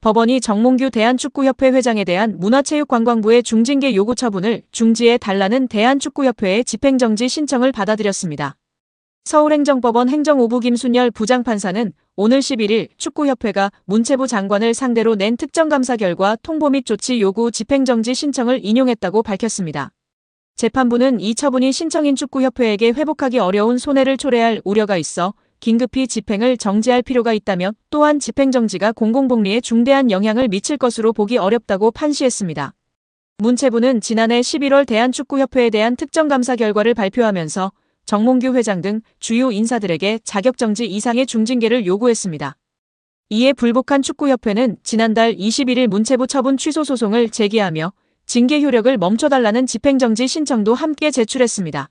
법원이 정몽규 대한축구협회 회장에 대한 문화체육관광부의 중징계 요구 처분을 중지해 달라는 대한축구협회의 집행정지 신청을 받아들였습니다. 서울행정법원 행정5부 김순열 부장판사는 오늘 11일 축구협회가 문체부 장관을 상대로 낸 특정감사 결과 통보 및 조치 요구 집행정지 신청을 인용했다고 밝혔습니다. 재판부는 이 처분이 신청인 축구협회에게 회복하기 어려운 손해를 초래할 우려가 있어 긴급히 집행을 정지할 필요가 있다며 또한 집행정지가 공공복리에 중대한 영향을 미칠 것으로 보기 어렵다고 판시했습니다. 문체부는 지난해 11월 대한축구협회에 대한 특정감사 결과를 발표하면서 정몽규 회장 등 주요 인사들에게 자격정지 이상의 중징계를 요구했습니다. 이에 불복한 축구협회는 지난달 21일 문체부 처분 취소 소송을 제기하며 징계 효력을 멈춰달라는 집행정지 신청도 함께 제출했습니다.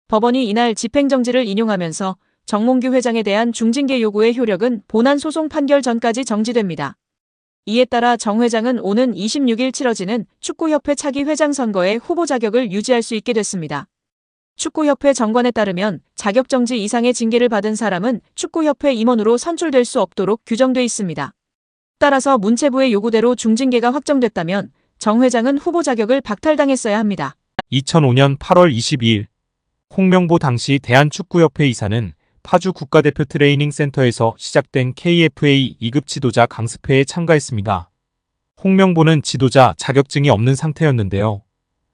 법원이 이날 집행정지를 인용하면서 정몽규 회장에 대한 중징계 요구의 효력은 본안 소송 판결 전까지 정지됩니다. 이에 따라 정 회장은 오는 26일 치러지는 축구협회 차기 회장 선거에 후보 자격을 유지할 수 있게 됐습니다. 축구협회 정관에 따르면 자격정지 이상의 징계를 받은 사람은 축구협회 임원으로 선출될 수 없도록 규정돼 있습니다. 따라서 문체부의 요구대로 중징계가 확정됐다면 정 회장은 후보 자격을 박탈당했어야 합니다. 2005년 8월 22일 홍명보 당시 대한축구협회 이사는 파주 국가대표 트레이닝 센터에서 시작된 KFA 2급 지도자 강습회에 참가했습니다. 홍명보는 지도자 자격증이 없는 상태였는데요.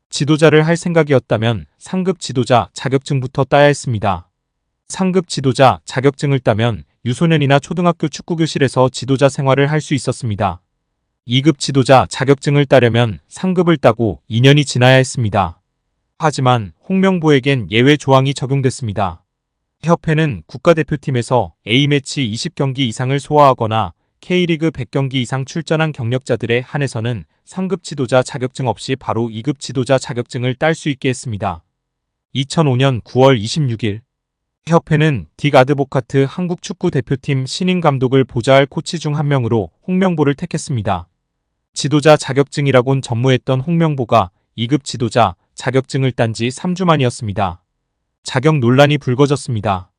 지도자를 할 생각이었다면 상급 지도자 자격증부터 따야 했습니다. 상급 지도자 자격증을 따면 유소년이나 초등학교 축구교실에서 지도자 생활을 할 수 있었습니다. 2급 지도자 자격증을 따려면 상급을 따고 2년이 지나야 했습니다. 하지만 홍명보에겐 예외 조항이 적용됐습니다. 협회는 국가대표팀에서 A매치 20경기 이상을 소화하거나 K리그 100경기 이상 출전한 경력자들에 한해서는 상급 지도자 자격증 없이 바로 2급 지도자 자격증을 딸 수 있게 했습니다. 2005년 9월 26일 협회는 딕 아드보카트 한국 축구 대표팀 신인 감독을 보좌할 코치 중 한 명으로 홍명보를 택했습니다. 지도자 자격증이라곤 전무했던 홍명보가 2급 지도자 자격증을 딴 지 3주 만이었습니다. 자격 논란이 불거졌습니다.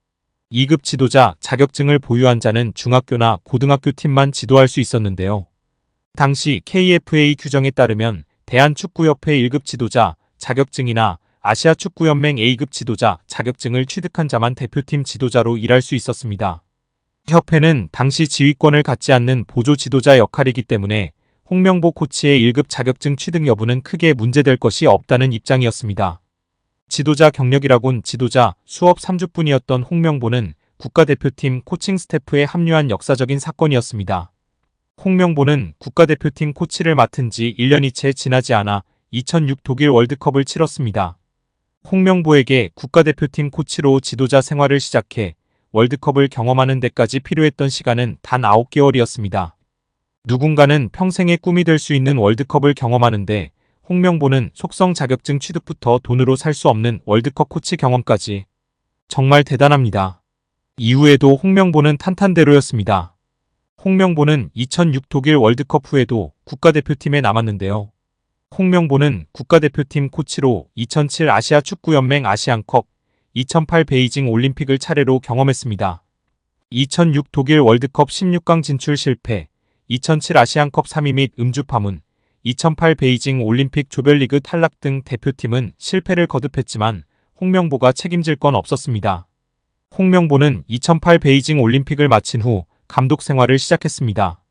2급 지도자 자격증을 보유한 자는 중학교나 고등학교 팀만 지도할 수 있었는데요. 당시 KFA 규정에 따르면 대한축구협회 1급 지도자 자격증이나 아시아축구연맹 A급 지도자 자격증을 취득한 자만 대표팀 지도자로 일할 수 있었습니다. 협회는 당시 지휘권을 갖지 않는 보조 지도자 역할이기 때문에 홍명보 코치의 1급 자격증 취득 여부는 크게 문제될 것이 없다는 입장이었습니다. 지도자 경력이라곤 지도자 수업 3주뿐이었던 홍명보는 국가대표팀 코칭 스태프에 합류한 역사적인 사건이었습니다. 홍명보는 국가대표팀 코치를 맡은 지 1년이 채 지나지 않아 2006 독일 월드컵을 치렀습니다. 홍명보에게 국가대표팀 코치로 지도자 생활을 시작해 월드컵을 경험하는 데까지 필요했던 시간은 단 9개월이었습니다. 누군가는 평생의 꿈이 될 수 있는 월드컵을 경험하는데 홍명보는 속성 자격증 취득부터 돈으로 살 수 없는 월드컵 코치 경험까지. 정말 대단합니다. 이후에도 홍명보는 탄탄대로였습니다. 홍명보는 2006 독일 월드컵 후에도 국가대표팀에 남았는데요. 홍명보는 국가대표팀 코치로 2007 아시아축구연맹 아시안컵, 2008 베이징 올림픽을 차례로 경험했습니다. 2006 독일 월드컵 16강 진출 실패, 2007 아시안컵 3위 및 음주 파문, 2008 베이징 올림픽 조별리그 탈락 등 대표팀은 실패를 거듭했지만 홍명보가 책임질 건 없었습니다. 홍명보는 2008 베이징 올림픽을 마친 후 감독 생활을 시작했습니다.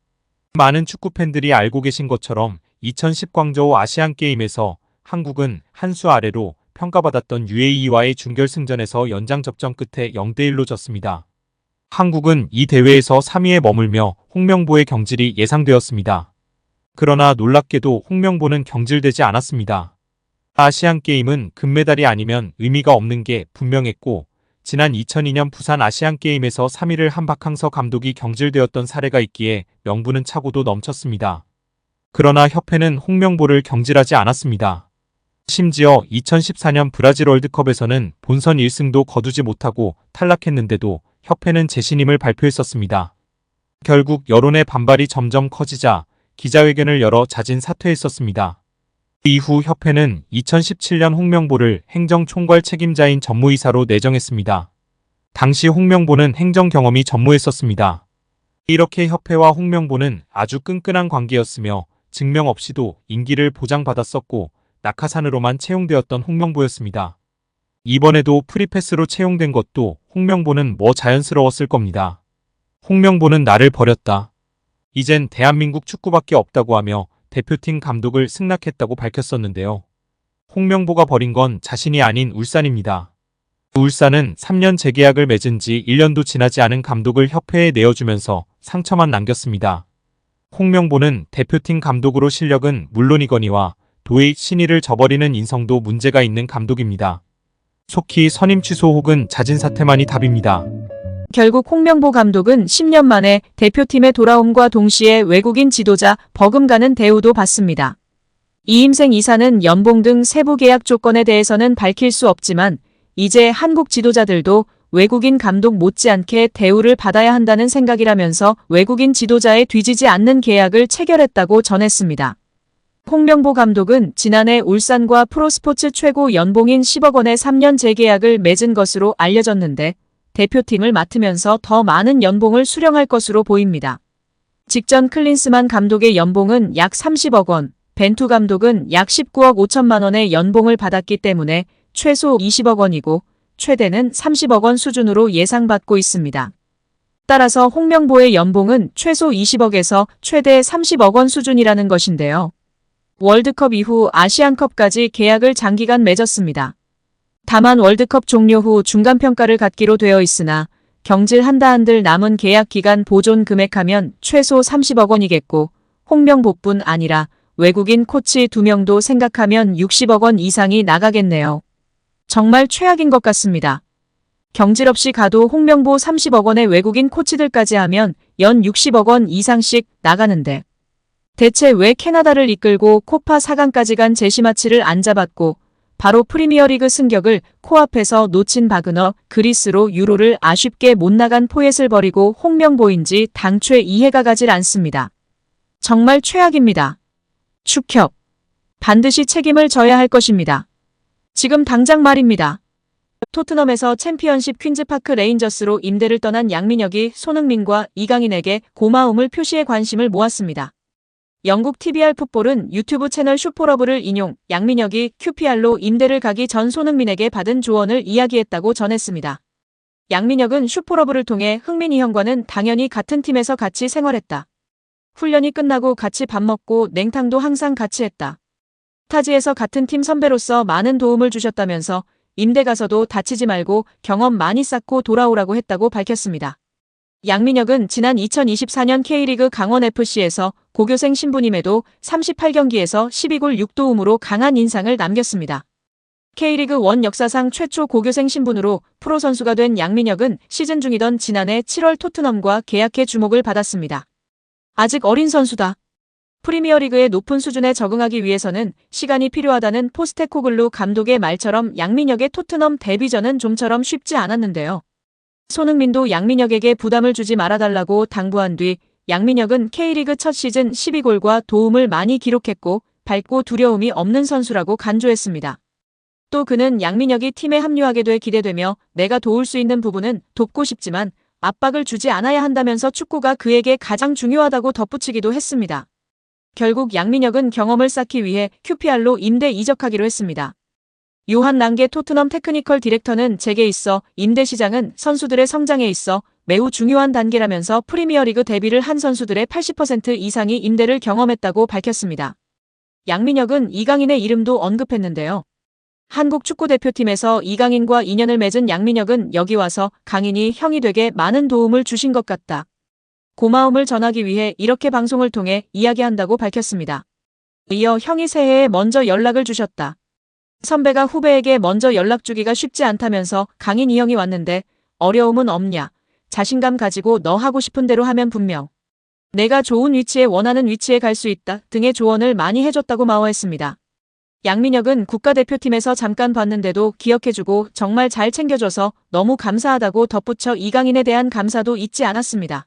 많은 축구 팬들이 알고 계신 것처럼 2010 광저우 아시안게임에서 한국은 한 수 아래로 평가받았던 UAE와의 준결승전에서 연장 접전 끝에 0대1로 졌습니다. 한국은 이 대회에서 3위에 머물며 홍명보의 경질이 예상되었습니다. 그러나 놀랍게도 홍명보는 경질되지 않았습니다. 아시안게임은 금메달이 아니면 의미가 없는 게 분명했고 지난 2002년 부산 아시안게임에서 3위를 한 박항서 감독이 경질되었던 사례가 있기에 명분은 차고도 넘쳤습니다. 그러나 협회는 홍명보를 경질하지 않았습니다. 심지어 2014년 브라질 월드컵에서는 본선 1승도 거두지 못하고 탈락했는데도 협회는 재신임을 발표했었습니다. 결국 여론의 반발이 점점 커지자 기자회견을 열어 자진 사퇴했었습니다. 이후 협회는 2017년 홍명보를 행정총괄 책임자인 전무이사로 내정했습니다. 당시 홍명보는 행정 경험이 전무했었습니다. 이렇게 협회와 홍명보는 아주 끈끈한 관계였으며 증명 없이도 임기를 보장받았었고 낙하산으로만 채용되었던 홍명보였습니다. 이번에도 프리패스로 채용된 것도 홍명보는 뭐 자연스러웠을 겁니다. 홍명보는 나를 버렸다. 이젠 대한민국 축구밖에 없다고 하며 대표팀 감독을 승낙했다고 밝혔었는데요. 홍명보가 버린 건 자신이 아닌 울산입니다. 울산은 3년 재계약을 맺은 지 1년도 지나지 않은 감독을 협회에 내어주면서 상처만 남겼습니다. 홍명보는 대표팀 감독으로 실력은 물론이거니와 도의 신의를 저버리는 인성도 문제가 있는 감독입니다. 속히 선임 취소 혹은 자진 사퇴만이 답입니다. 결국 홍명보 감독은 10년 만에 대표팀에 돌아옴과 동시에 외국인 지도자 버금가는 대우도 받습니다. 이임생 이사는 연봉 등 세부 계약 조건에 대해서는 밝힐 수 없지만 이제 한국 지도자들도 외국인 감독 못지않게 대우를 받아야 한다는 생각이라면서 외국인 지도자에 뒤지지 않는 계약을 체결했다고 전했습니다. 홍명보 감독은 지난해 울산과 프로스포츠 최고 연봉인 10억 원의 3년 재계약을 맺은 것으로 알려졌는데 대표팀을 맡으면서 더 많은 연봉을 수령할 것으로 보입니다. 직전 클린스만 감독의 연봉은 약 30억 원, 벤투 감독은 약 19억 5천만 원의 연봉을 받았기 때문에 최소 20억 원이고 최대는 30억 원 수준으로 예상받고 있습니다. 따라서 홍명보의 연봉은 최소 20억에서 최대 30억 원 수준이라는 것인데요. 월드컵 이후 아시안컵까지 계약을 장기간 맺었습니다. 다만 월드컵 종료 후 중간평가를 갖기로 되어 있으나 경질 한들 남은 계약 기간 보존 금액하면 최소 30억 원이겠고 홍명보뿐 아니라 외국인 코치 2명도 생각하면 60억 원 이상이 나가겠네요. 정말 최악인 것 같습니다. 경질 없이 가도 홍명보 30억 원의 외국인 코치들까지 하면 연 60억 원 이상씩 나가는데 대체 왜 캐나다를 이끌고 코파 4강까지 간 제시마치를 안 잡았고 바로 프리미어리그 승격을 코앞에서 놓친 바그너 그리스로 유로를 아쉽게 못 나간 포엣을 버리고 홍명보인지 당최 이해가 가질 않습니다. 정말 최악입니다. 축협. 반드시 책임을 져야 할 것입니다. 지금 당장 말입니다. 토트넘에서 챔피언십 퀸즈파크 레인저스로 임대를 떠난 양민혁이 손흥민과 이강인에게 고마움을 표시해 관심을 모았습니다. 영국 TVR 풋볼은 유튜브 채널 슈퍼러브를 인용 양민혁이 QPR로 임대를 가기 전 손흥민에게 받은 조언을 이야기했다고 전했습니다. 양민혁은 슈퍼러브를 통해 흥민이 형과는 당연히 같은 팀에서 같이 생활했다. 훈련이 끝나고 같이 밥 먹고 냉탕도 항상 같이 했다. 타지에서 같은 팀 선배로서 많은 도움을 주셨다면서 임대 가서도 다치지 말고 경험 많이 쌓고 돌아오라고 했다고 밝혔습니다. 양민혁은 지난 2024년 K리그 강원FC에서 고교생 신분임에도 38경기에서 12골 6도움으로 강한 인상을 남겼습니다. K리그 1 역사상 최초 고교생 신분으로 프로 선수가 된 양민혁은 시즌 중이던 지난해 7월 토트넘과 계약해 주목을 받았습니다. 아직 어린 선수다. 프리미어리그의 높은 수준에 적응하기 위해서는 시간이 필요하다는 포스테코글루 감독의 말처럼 양민혁의 토트넘 데뷔전은 좀처럼 쉽지 않았는데요. 손흥민도 양민혁에게 부담을 주지 말아달라고 당부한 뒤 양민혁은 K리그 첫 시즌 12골과 도움을 많이 기록했고 밝고 두려움이 없는 선수라고 간주했습니다. 또 그는 양민혁이 팀에 합류하게 돼 기대되며 내가 도울 수 있는 부분은 돕고 싶지만 압박을 주지 않아야 한다면서 축구가 그에게 가장 중요하다고 덧붙이기도 했습니다. 결국 양민혁은 경험을 쌓기 위해 QPR로 임대 이적하기로 했습니다. 요한 랑게 토트넘 테크니컬 디렉터는 제게 있어 임대 시장은 선수들의 성장에 있어 매우 중요한 단계라면서 프리미어리그 데뷔를 한 선수들의 80% 이상이 임대를 경험했다고 밝혔습니다. 양민혁은 이강인의 이름도 언급했는데요. 한국 축구대표팀에서 이강인과 인연을 맺은 양민혁은 여기 와서 강인이 형이 되게 많은 도움을 주신 것 같다. 고마움을 전하기 위해 이렇게 방송을 통해 이야기한다고 밝혔습니다. 이어 형이 새해에 먼저 연락을 주셨다. 선배가 후배에게 먼저 연락 주기가 쉽지 않다면서 강인 이 형이 왔는데 어려움은 없냐. 자신감 가지고 너 하고 싶은 대로 하면 분명. 내가 좋은 위치에 원하는 위치에 갈 수 있다 등의 조언을 많이 해줬다고 마워했습니다. 양민혁은 국가대표팀에서 잠깐 봤는데도 기억해주고 정말 잘 챙겨줘서 너무 감사하다고 덧붙여 이강인에 대한 감사도 잊지 않았습니다.